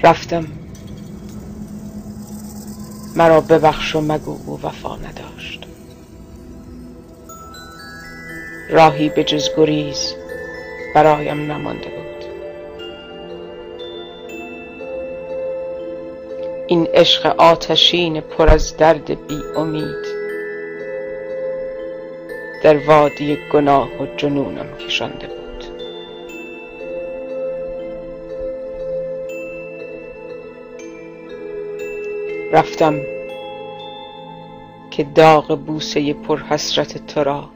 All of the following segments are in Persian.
رفتم، مرا ببخش و مگو او وفا نداشت. راهی به جز گریز برایم نمانده بود. این عشق آتشین پر از درد بی امید در وادی گناه و جنونم کشانده بود. رفتم که داغ بوسه پر حسرت تو را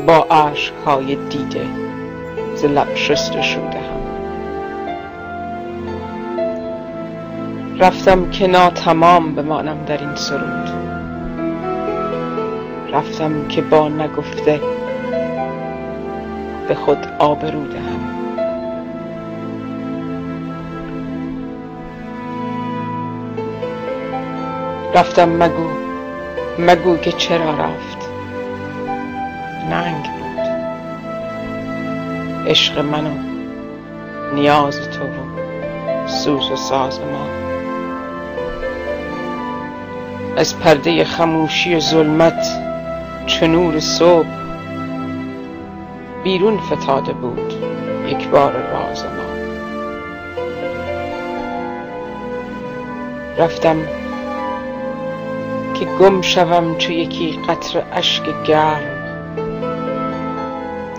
با اشک‌های دیده ز لب شستشو دهم. رفتم که ناتمام بمانم در این سرود. رفتم که با نگفته به خود آبرو دهم. رفتم مگو که چرا رفت. ننگ بود عشق من و نیاز تو و سوز و ساز ما. از پرده خموشی ظلمت چو نور صبح بیرون فتاده بود یک بار راز ما. رفتم که گم شوم چو یکی قطره اشک گرم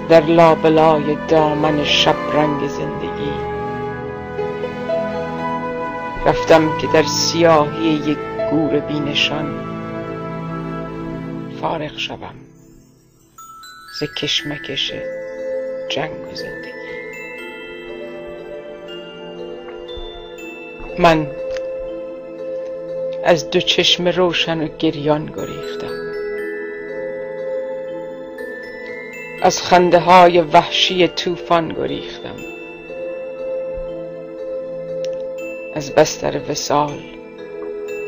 در لابلای دامن شبرنگ زندگی. رفتم که در سیاهی یک گور بی نشان فارغ شوم ز کشمکش جنگ و زندگی. من از دو چشم روشن و گریان گریختم. از خنده های وحشی طوفان گریختم. از بستر وصال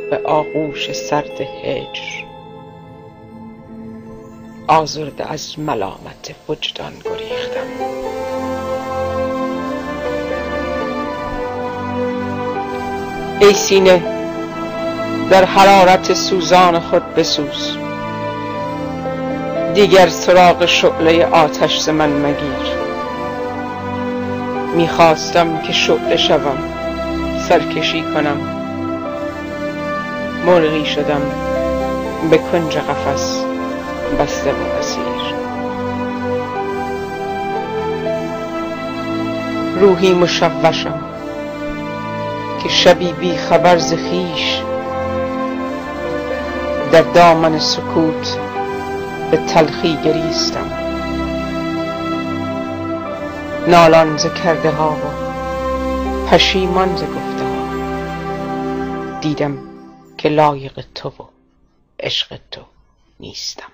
به آغوش سرد هجر آزرده از ملامت وجدان گریختم. ای سینه در حرارت سوزان خود بسوز. دیگر سراغ شعله آتش ز من مگیر. میخواستم که شعله شوم، سرکشی کنم. مرغی شدم به کنج قفس بسته و اسیر. روحی مشوشم که شبی بی خبر ز خویش در دامن سکوت به تلخی گریستم. نالان ز کرده ها و پشیمان ز گفته ها. دیدم که لایق تو و عشق تو نیستم.